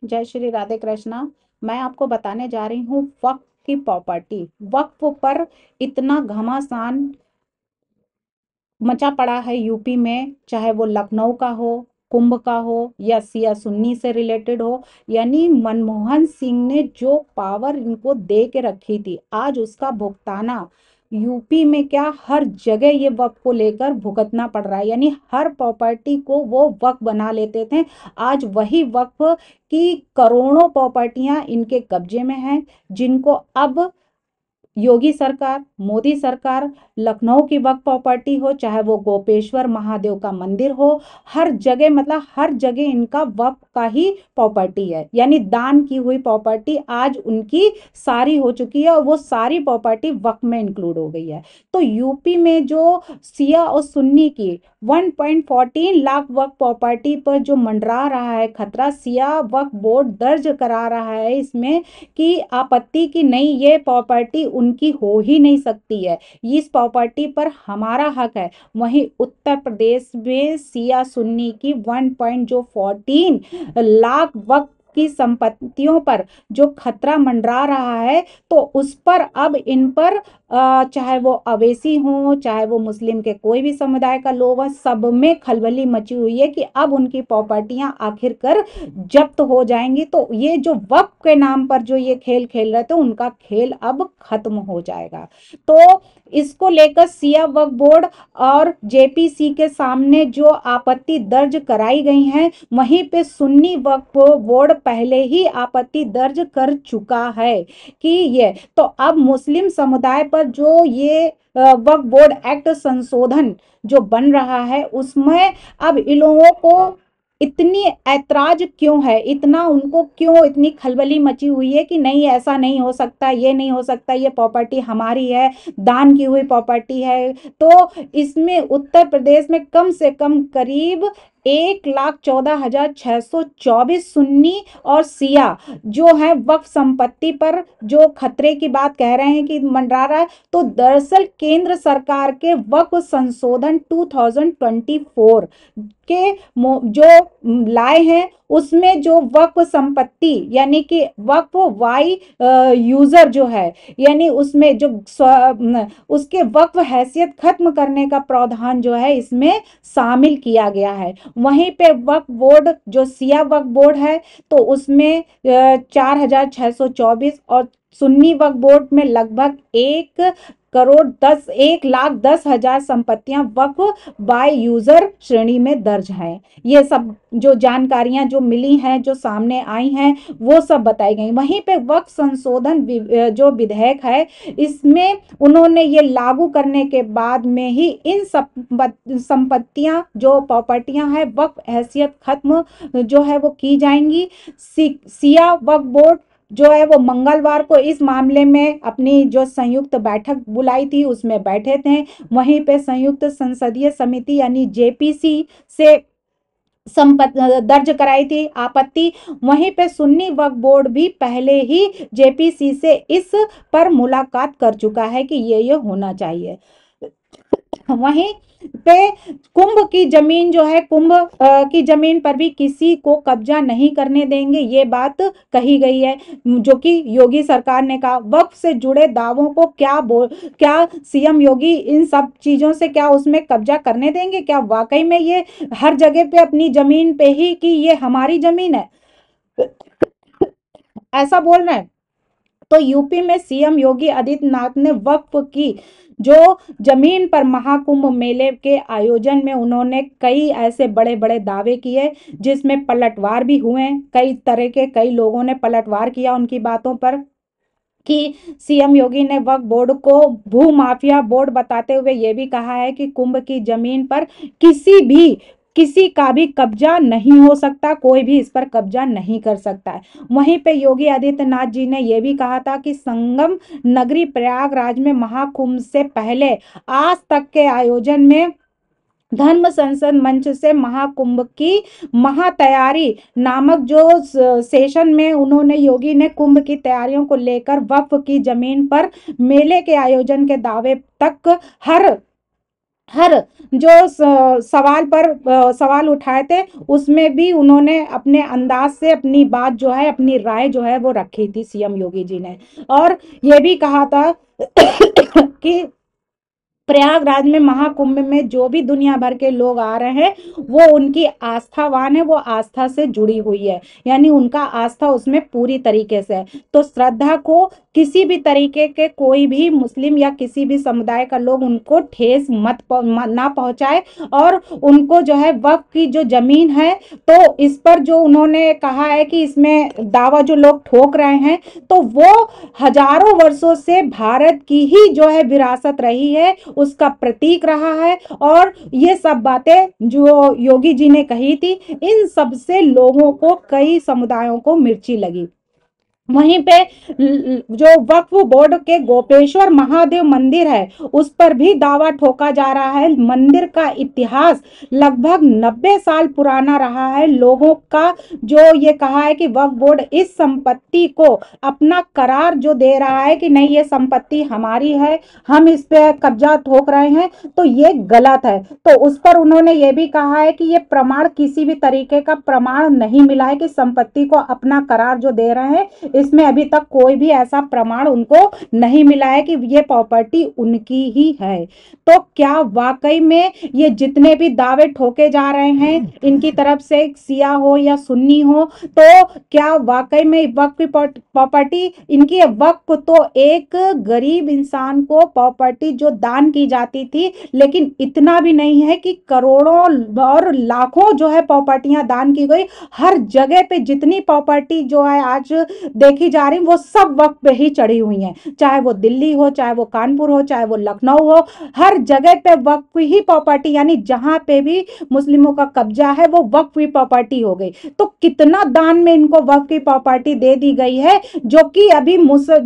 जय श्री राधे कृष्णा। मैं आपको बताने जा रही हूँ वक्फ की प्रॉपर्टी। वक्फ पर इतना घमासान मचा पड़ा है यूपी में, चाहे वो लखनऊ का हो, कुंभ का हो या सिया सुन्नी से रिलेटेड हो। यानी मनमोहन सिंह ने जो पावर इनको दे के रखी थी, आज उसका भुगताना यूपी में क्या हर जगह ये वक्फ को लेकर भुगतना पड़ रहा है। यानी हर प्रॉपर्टी को वो वक्फ बना लेते थे। आज वही वक्फ की करोड़ों प्रॉपर्टियां इनके कब्जे में हैं, जिनको अब योगी सरकार, मोदी सरकार, लखनऊ की वक्फ प्रॉपर्टी हो, चाहे वो गोपेश्वर महादेव का मंदिर हो, हर जगह मतलब हर जगह इनका वक्फ का ही प्रॉपर्टी है। यानी दान की हुई प्रॉपर्टी आज उनकी सारी हो चुकी है और वो सारी प्रॉपर्टी वक्फ में इंक्लूड हो गई है। तो यूपी में जो सिया और सुन्नी की 1.14 लाख वक्फ प्रॉपर्टी पर जो मंडरा रहा है खतरा, सिया वक्फ बोर्ड दर्ज करा रहा है इसमें कि आपत्ति की नहीं, ये प्रॉपर्टी उनकी हो ही नहीं सकती है, इस प्रॉपर्टी पर हमारा हक है। वहीं उत्तर प्रदेश में सिया सुन्नी की 1.14 लाख वक्फ की संपत्तियों पर जो खतरा मंडरा रहा है, तो उस पर अब इन पर चाहे वो अवेसी हो, चाहे वो मुस्लिम के कोई भी समुदाय का लोग हो, सब में खलबली मची हुई है कि अब उनकी प्रॉपर्टियां आखिरकार जब्त हो जाएंगी। तो ये जो वक्फ के नाम पर जो ये खेल खेल रहे थे, उनका खेल अब खत्म हो जाएगा। तो इसको लेकर सिया वक्फ बोर्ड और जेपीसी के सामने जो आपत्ति दर्ज कराई गई है, वहीं पे सुन्नी वक्फ बोर्ड पहले ही आपत्ति दर्ज कर चुका है कि ये तो अब मुस्लिम समुदाय पर जो ये वक्फ बोर्ड एक्ट संशोधन जो बन रहा है, उसमें अब इन लोगों को इतनी ऐतराज क्यों है, इतना उनको क्यों इतनी खलबली मची हुई है कि नहीं ऐसा नहीं हो सकता, ये नहीं हो सकता, ये प्रॉपर्टी हमारी है, दान की हुई प्रॉपर्टी है। तो इसमें उत्तर प्रदेश में कम से कम करीब 1,14,624 सुन्नी और सिया जो है वक्फ संपत्ति पर जो खतरे की बात कह रहे हैं कि मंडरा रहा है। तो दरअसल केंद्र सरकार के वक्फ संशोधन 2024 के जो लाए हैं, उसमें जो वक्फ संपत्ति यानी कि वक्फ वाई यूजर जो है, यानी उसमें जो उसके वक्फ हैसियत खत्म करने का प्रावधान जो है इसमें शामिल किया गया है। वहीं पे वक्फ बोर्ड जो सिया वक्फ बोर्ड है, तो उसमें 4,624 और सुन्नी वक्फ बोर्ड में लगभग 1,10,00,10,000 संपत्तियां वक्फ बाय यूजर श्रेणी में दर्ज हैं। ये सब जो जानकारियां जो मिली हैं, जो सामने आई हैं, वो सब बताई गई। वहीं पे वक्फ संशोधन जो विधेयक है, इसमें उन्होंने ये लागू करने के बाद में ही इन संपत्तियां जो प्रॉपर्टियां हैं वक्फ हैसियत खत्म जो है वो की जाएंगी। सिया वक्फ बोर्ड जो है वो मंगलवार को इस मामले में अपनी जो संयुक्त बैठक बुलाई थी, उसमें बैठे थे। वहीं पे संयुक्त संसदीय समिति यानी जेपीसी से दर्ज कराई थी आपत्ति। वहीं पे सुन्नी वक्फ बोर्ड भी पहले ही जेपीसी से इस पर मुलाकात कर चुका है कि ये होना चाहिए। वहीं पे कुंभ की जमीन जो है, कुंभ की जमीन पर भी किसी को कब्जा नहीं करने देंगे, ये बात कही गई है, जो कि योगी सरकार ने कहा। वक्फ से जुड़े दावों को क्या सीएम योगी इन सब चीजों से क्या उसमें कब्जा करने देंगे? क्या वाकई में ये हर जगह पे अपनी जमीन पे ही कि ये हमारी जमीन है ऐसा बोल रहे हैं? तो यूपी में सीएम योगी आदित्यनाथ ने वक्फ की जो जमीन पर महाकुंभ मेले के आयोजन में उन्होंने कई ऐसे बड़े बड़े दावे किए, जिसमें पलटवार भी हुए। कई तरह के कई लोगों ने पलटवार किया उनकी बातों पर कि सीएम योगी ने वक्फ बोर्ड को भू माफिया बोर्ड बताते हुए यह भी कहा है कि कुंभ की जमीन पर किसी का भी कब्जा नहीं हो सकता, कोई भी इस पर कब्जा नहीं कर सकता है। वहीं पे योगी आदित्यनाथ जी ने यह भी कहा था कि संगम नगरी प्रयागराज में महाकुंभ से पहले आज तक के आयोजन में धर्म संसद मंच से महाकुंभ की महातैयारी नामक जो सेशन में उन्होंने योगी ने कुंभ की तैयारियों को लेकर वक्फ की जमीन पर मेले के आयोजन के दावे तक हर हर जो सवाल पर सवाल उठाए थे, उसमें भी उन्होंने अपने अंदाज से अपनी बात जो है, अपनी राय जो है वो रखी थी सीएम योगी जी ने। और ये भी कहा था कि प्रयागराज में महाकुंभ में जो भी दुनिया भर के लोग आ रहे हैं, वो उनकी आस्थावान है, वो आस्था से जुड़ी हुई है, यानी उनका आस्था उसमें पूरी तरीके से है। तो श्रद्धा को किसी भी तरीके के कोई भी मुस्लिम या किसी भी समुदाय का लोग उनको ठेस ना पहुंचाए। और उनको जो है वक्फ की जो जमीन है, तो इस पर जो उन्होंने कहा है कि इसमें दावा जो लोग ठोक रहे हैं, तो वो हजारों वर्षों से भारत की ही जो है विरासत रही है, उसका प्रतीक रहा है। और ये सब बातें जो योगी जी ने कही थी, इन सब से लोगों को, कई समुदायों को मिर्ची लगी। वहीं पे जो वक्फ बोर्ड के गोपेश्वर महादेव मंदिर है, उस पर भी दावा ठोका जा रहा है। मंदिर का इतिहास लगभग 90 साल पुराना रहा है। लोगों का जो ये कहा है कि वक्फ बोर्ड इस संपत्ति को अपना करार जो दे रहा है कि नहीं, ये संपत्ति हमारी है, हम इस पे कब्जा ठोक रहे हैं, तो ये गलत है। तो उस पर उन्होंने ये भी कहा है कि ये प्रमाण, किसी भी तरीके का प्रमाण नहीं मिला है कि संपत्ति को अपना करार जो दे रहे हैं, इसमें अभी तक कोई भी ऐसा प्रमाण उनको नहीं मिला है कि ये प्रॉपर्टी उनकी ही है। तो क्या वाकई में ये जितने भी दावे ठोके जा रहे हैं इनकी तरफ से, सिया हो या सुन्नी हो, तो क्या वाकई में वक्फ की प्रॉपर्टी इनकी? वक्फ तो एक गरीब इंसान को प्रॉपर्टी जो दान की जाती थी, लेकिन इतना भी नहीं है कि करोड़ों और लाखों जो है प्रॉपर्टियां दान की गई। हर जगह पे जितनी प्रॉपर्टी जो है आज देखी जा रही, वो सब वक्त पे ही चढ़ी हुई हैं, चाहे वो दिल्ली हो, चाहे वो कानपुर हो, चाहे वो लखनऊ हो, हर जगह पे वक्फ ही प्रॉपर्टी, यानी जहां पे भी मुस्लिमों का कब्जा है वो वक्फ की प्रॉपर्टी हो गई। तो कितना दान में इनको वक्फ की प्रॉपर्टी दे दी गई है, जो कि अभी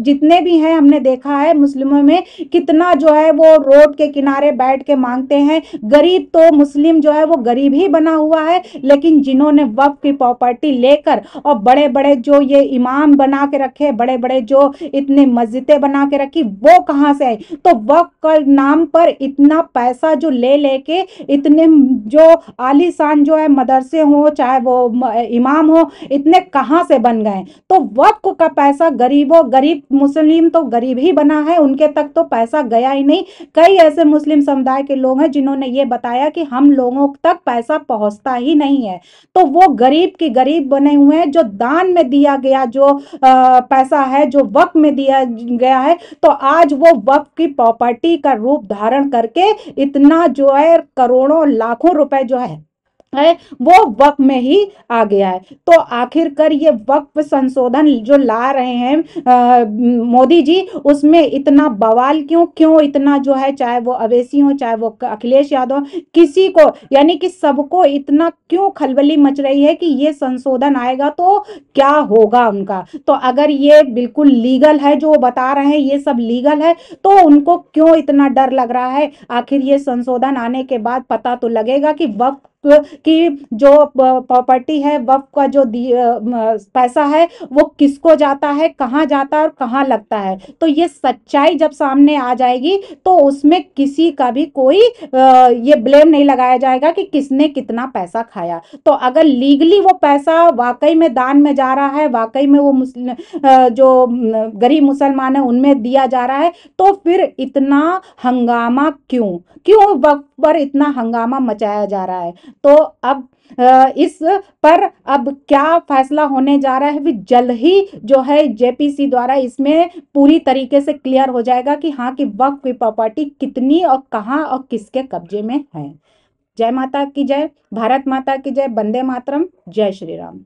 जितने भी हैं, हमने देखा है मुस्लिमों में कितना जो है वो रोड के किनारे बैठ के मांगते हैं। गरीब तो मुस्लिम जो है वो गरीब ही बना हुआ है, लेकिन जिन्होंने वक्फ की प्रॉपर्टी लेकर और बड़े बड़े जो ये इमाम बना के रखे, बड़े बड़े जो इतने मस्जिदें बना के रखी, वो कहां से आई? तो वक्फ के नाम पर इतना पैसा जो ले लेके इतने जो आलीशान जो है मदरसे हो, चाहे वो इमाम हो, इतने कहां से बन गए? तो वक्फ का पैसा गरीबों, गरीब मुस्लिम तो गरीब ही बना है, उनके तक तो पैसा गया ही नहीं। कई ऐसे मुस्लिम समुदाय के लोग हैं जिन्होंने ये बताया कि हम लोगों तक पैसा पहुंचता ही नहीं है। तो वो गरीब के गरीब बने हुए हैं। जो दान में दिया गया जो पैसा है, जो वक्फ में दिया गया है, तो आज वो वक्फ की प्रॉपर्टी का रूप धारण करके इतना जो है करोड़ों लाखों रुपए जो है वो वक्फ में ही आ गया है। तो आखिरकार ये वक्फ संशोधन जो ला रहे हैं मोदी जी, उसमें इतना बवाल क्यों? क्यों इतना जो है, चाहे वो अवैसी हो, चाहे वो अखिलेश यादव, किसी को, यानी कि सबको इतना क्यों खलबली मच रही है कि ये संशोधन आएगा तो क्या होगा उनका? तो अगर ये बिल्कुल लीगल है, जो बता रहे हैं ये सब लीगल है, तो उनको क्यों इतना डर लग रहा है? आखिर ये संशोधन आने के बाद पता तो लगेगा कि वक्फ की जो प्रॉपर्टी है, वक्फ का जो पैसा है, वो किसको जाता है, कहाँ जाता है और कहाँ लगता है। तो ये सच्चाई जब सामने आ जाएगी, तो उसमें किसी का भी कोई ये ब्लेम नहीं लगाया जाएगा कि किसने कितना पैसा खाया। तो अगर लीगली वो पैसा वाकई में दान में जा रहा है, वाकई में वो मुस्लिम जो गरीब मुसलमान है उनमें दिया जा रहा है, तो फिर इतना हंगामा क्यों? क्यों वक्त पर इतना हंगामा मचाया जा रहा है? तो अब इस पर अब क्या फैसला होने जा रहा है, भी जल्द ही जो है जेपीसी द्वारा इसमें पूरी तरीके से क्लियर हो जाएगा कि हाँ, कि वक्फ की प्रॉपर्टी कितनी और कहाँ और किसके कब्जे में है। जय माता की जय, भारत माता की जय, वंदे मातरम, जय श्री राम।